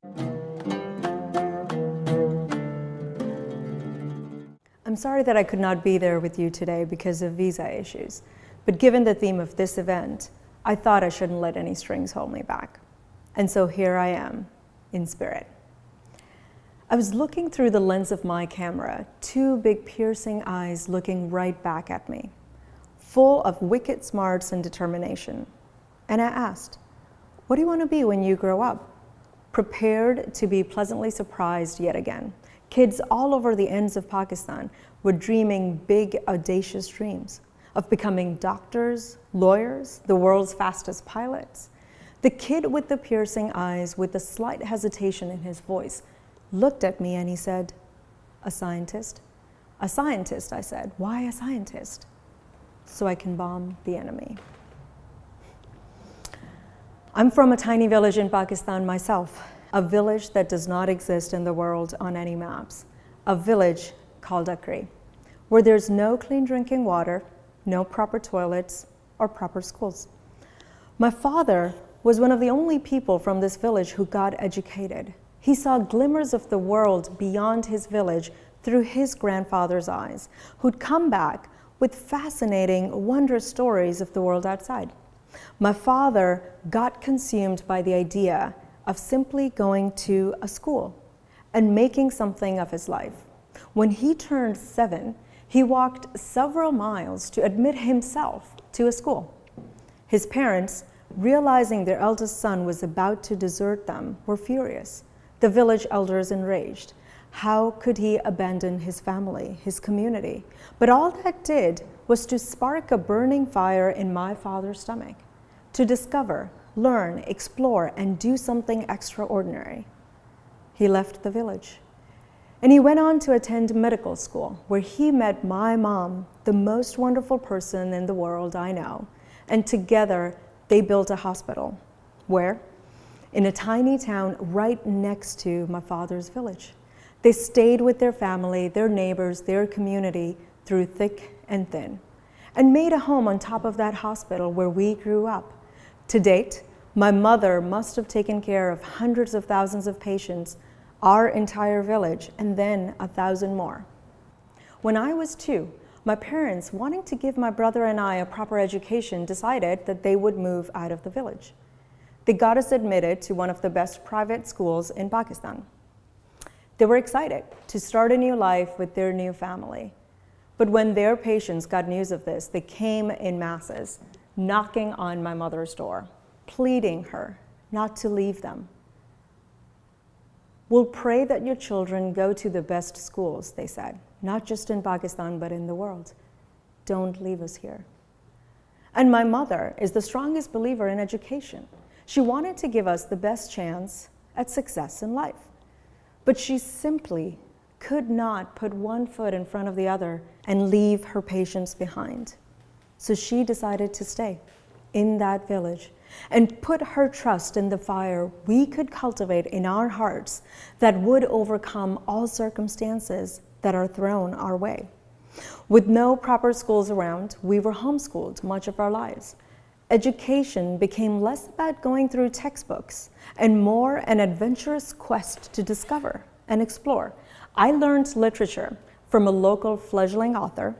I'm sorry that I could not be there with you today because of visa issues, but given the theme of this event, I thought I shouldn't let any strings hold me back. And so here I am, in spirit. I was looking through the lens of my camera, two big piercing eyes looking right back at me, full of wicked smarts and determination. And I asked, what do you want to be when you grow up? Prepared to be pleasantly surprised yet again. Kids all over the ends of Pakistan were dreaming big, audacious dreams of becoming doctors, lawyers, the world's fastest pilots. The kid with the piercing eyes, with a slight hesitation in his voice, looked at me and he said, "A scientist?" "A scientist," I said. "Why a scientist?" "So I can bomb the enemy." I'm from a tiny village in Pakistan myself, a village that does not exist in the world on any maps, a village called Akri, where there's no clean drinking water, no proper toilets, or proper schools. My father was one of the only people from this village who got educated. He saw glimmers of the world beyond his village through his grandfather's eyes, who'd come back with fascinating, wondrous stories of the world outside. My father got consumed by the idea of simply going to a school and making something of his life. When he turned 7, he walked several miles to admit himself to a school. His parents, realizing their eldest son was about to desert them, were furious. The village elders enraged. How could he abandon his family, his community? But all that did was to spark a burning fire in my father's stomach, to discover, learn, explore, and do something extraordinary. He left the village. And he went on to attend medical school, where he met my mom, the most wonderful person in the world I know. And together, they built a hospital. Where? In a tiny town right next to my father's village. They stayed with their family, their neighbors, their community through thick and thin, and made a home on top of that hospital where we grew up. To date, my mother must have taken care of hundreds of thousands of patients, our entire village, and then 1,000 more. When I was 2, my parents, wanting to give my brother and I a proper education, decided that they would move out of the village. They got us admitted to one of the best private schools in Pakistan. They were excited to start a new life with their new family. But when their patients got news of this, they came in masses, knocking on my mother's door, pleading her not to leave them. "We'll pray that your children go to the best schools," they said, "not just in Pakistan, but in the world. Don't leave us here." And my mother is the strongest believer in education. She wanted to give us the best chance at success in life. But she simply could not put one foot in front of the other and leave her patients behind. So she decided to stay in that village and put her trust in the fire we could cultivate in our hearts that would overcome all circumstances that are thrown our way. With no proper schools around, we were homeschooled much of our lives. Education became less about going through textbooks and more an adventurous quest to discover and explore. I learned literature from a local fledgling author,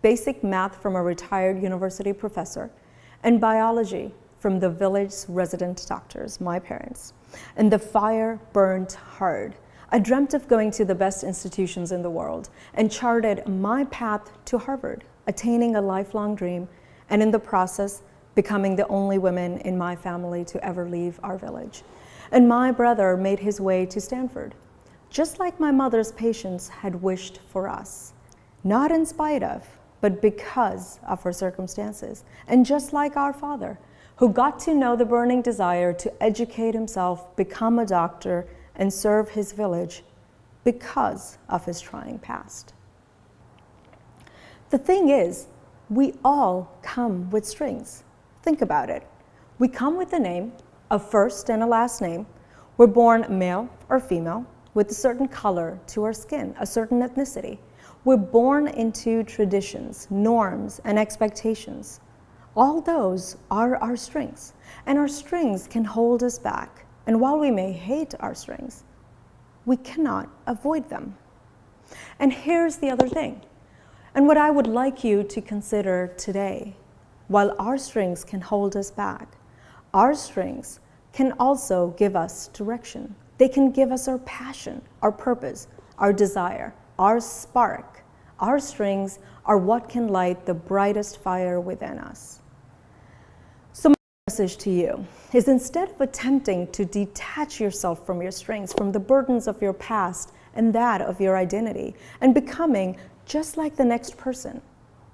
basic math from a retired university professor, and biology from the village's resident doctors, my parents. And the fire burned hard. I dreamt of going to the best institutions in the world and charted my path to Harvard, attaining a lifelong dream, and in the process, becoming the only woman in my family to ever leave our village. And my brother made his way to Stanford, just like my mother's patients had wished for us, not in spite of, but because of her circumstances. And just like our father, who got to know the burning desire to educate himself, become a doctor, and serve his village because of his trying past. The thing is, we all come with strings. Think about it. We come with a name, a first and a last name. We're born male or female with a certain color to our skin, a certain ethnicity. We're born into traditions, norms, and expectations. All those are our strings, and our strings can hold us back, And while we may hate our strings, we cannot avoid them. And here's the other thing, and what I would like you to consider today. While our strings can hold us back, our strings can also give us direction. They can give us our passion, our purpose, our desire, our spark. Our strings are what can light the brightest fire within us. So my message to you is, instead of attempting to detach yourself from your strings, from the burdens of your past and that of your identity, and becoming just like the next person,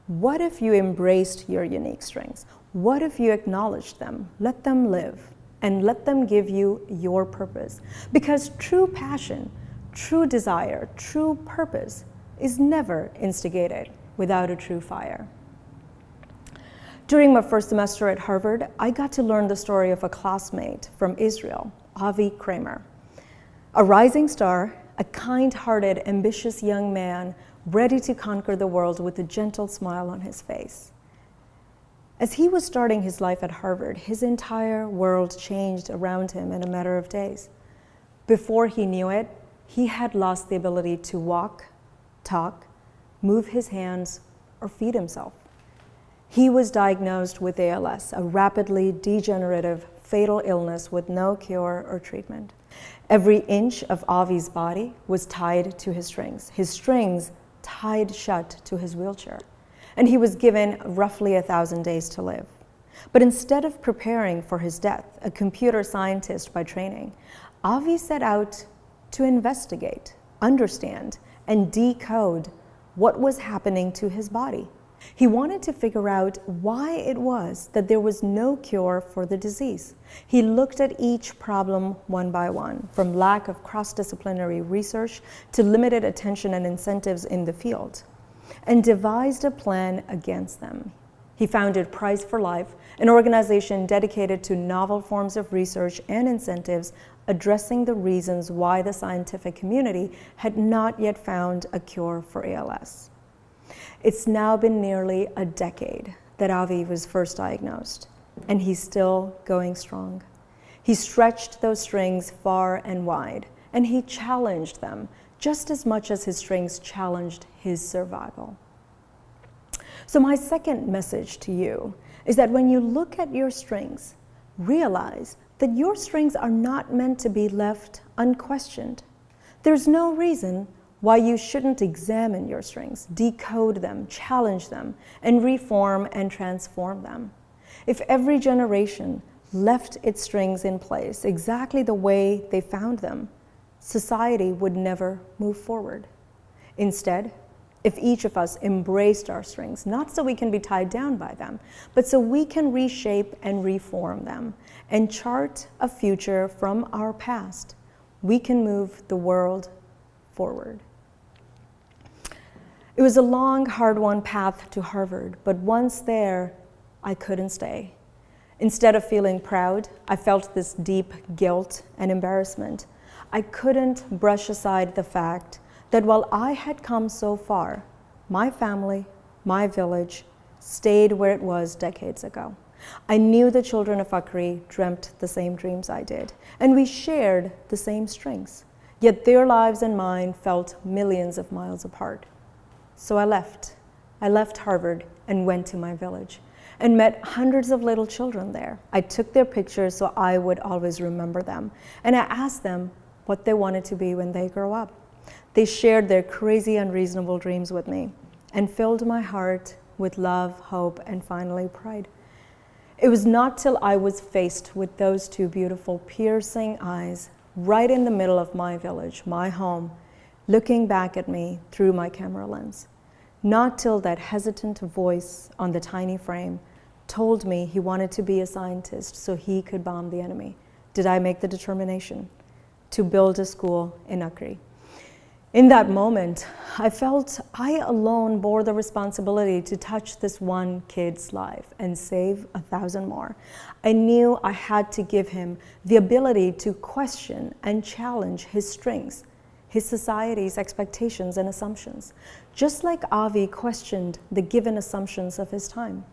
what if you embraced your unique strengths? What if you acknowledged them, let them live, and let them give you your purpose? Because true passion, true desire, true purpose is never instigated without a true fire. During my first semester at Harvard, I got to learn the story of a classmate from Israel, Avi Kramer. A rising star, a kind-hearted, ambitious young man ready to conquer the world with a gentle smile on his face. As he was starting his life at Harvard, his entire world changed around him in a matter of days. Before he knew it, he had lost the ability to walk, talk, move his hands, or feed himself. He was diagnosed with ALS, a rapidly degenerative, fatal illness with no cure or treatment. Every inch of Avi's body was tied to his strings tied shut to his wheelchair, and he was given roughly 1,000 days to live. But instead of preparing for his death, a computer scientist by training, Avi set out to investigate, understand, and decode what was happening to his body. He wanted to figure out why it was that there was no cure for the disease. He looked at each problem one by one, from lack of cross-disciplinary research to limited attention and incentives in the field, and devised a plan against them. He founded Prize for Life, an organization dedicated to novel forms of research and incentives addressing the reasons why the scientific community had not yet found a cure for ALS. It's now been nearly a decade that Avi was first diagnosed, and he's still going strong. He stretched those strings far and wide, and he challenged them just as much as his strings challenged his survival. So my second message to you is that when you look at your strings, realize that your strings are not meant to be left unquestioned. There's no reason why you shouldn't examine your strings, decode them, challenge them, and reform and transform them. If every generation left its strings in place exactly the way they found them, society would never move forward. Instead, if each of us embraced our strings, not so we can be tied down by them, but so we can reshape and reform them and chart a future from our past, we can move the world forward. It was a long, hard-won path to Harvard, but once there, I couldn't stay. Instead of feeling proud, I felt this deep guilt and embarrassment. I couldn't brush aside the fact that while I had come so far, my family, my village, stayed where it was decades ago. I knew the children of Akri dreamt the same dreams I did, and we shared the same strengths, yet their lives and mine felt millions of miles apart. So I left Harvard and went to my village and met hundreds of little children there. I took their pictures so I would always remember them, and I asked them what they wanted to be when they grow up. They shared their crazy, unreasonable dreams with me and filled my heart with love, hope, and finally pride. It was not till I was faced with those two beautiful, piercing eyes right in the middle of my village, my home, looking back at me through my camera lens. Not till that hesitant voice on the tiny frame told me he wanted to be a scientist so he could bomb the enemy, did I make the determination to build a school in Akri. In that moment, I felt I alone bore the responsibility to touch this one kid's life and save 1,000 more. I knew I had to give him the ability to question and challenge his strengths, his society's expectations and assumptions, just like Avi questioned the given assumptions of his time.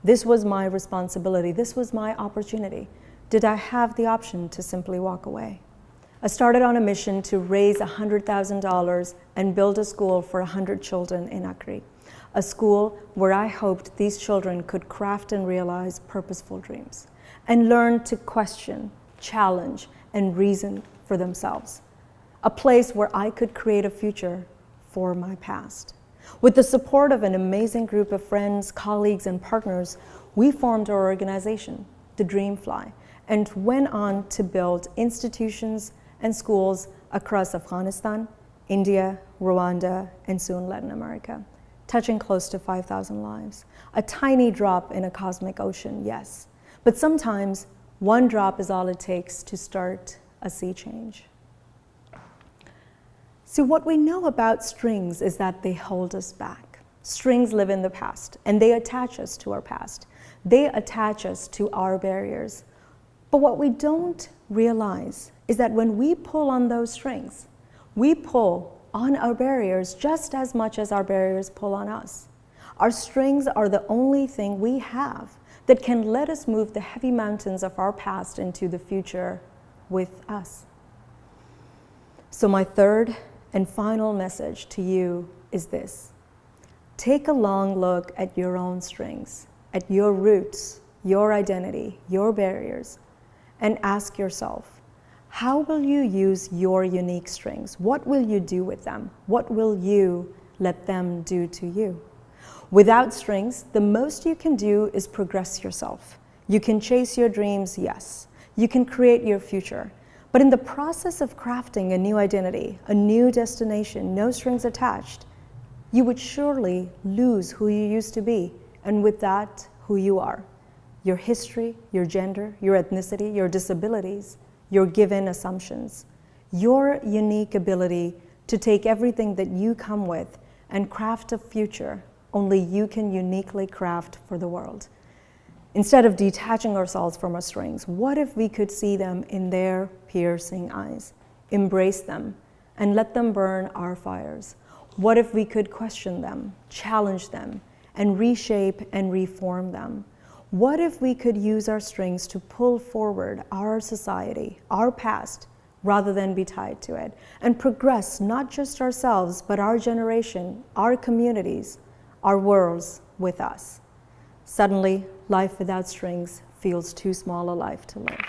This was my responsibility. This was my opportunity did I have the option to simply walk away. I started on a mission to raise $100,000 and build a school for 100 children in Akri, a school where I hoped these children could craft and realize purposeful dreams and learn to question, challenge, and reason for themselves. A place where I could create a future for my past. With the support of an amazing group of friends, colleagues, and partners, we formed our organization, the Dreamfly, and went on to build institutions and schools across Afghanistan, India, Rwanda, and soon Latin America, touching close to 5,000 lives. A tiny drop in a cosmic ocean, yes, but sometimes one drop is all it takes to start a sea change. So what we know about strings is that they hold us back. Strings live in the past, and they attach us to our past. They attach us to our barriers. But what we don't realize is that when we pull on those strings, we pull on our barriers just as much as our barriers pull on us. Our strings are the only thing we have that can let us move the heavy mountains of our past into the future with us. So my third and final message to you is this. Take a long look at your own strings, at your roots, your identity, your barriers, and ask yourself, how will you use your unique strings? What will you do with them? What will you let them do to you? Without strings, the most you can do is progress yourself. You can chase your dreams, yes. You can create your future. But in the process of crafting a new identity, a new destination, no strings attached, you would surely lose who you used to be, and with that, who you are. Your history, your gender, your ethnicity, your disabilities, your given assumptions, your unique ability to take everything that you come with and craft a future only you can uniquely craft for the world. Instead of detaching ourselves from our strings, what if we could see them in their piercing eyes, embrace them, and let them burn our fires? What if we could question them, challenge them, and reshape and reform them? What if we could use our strings to pull forward our society, our past, rather than be tied to it, and progress not just ourselves, but our generation, our communities, our worlds with us? Suddenly, life without strings feels too small a life to live.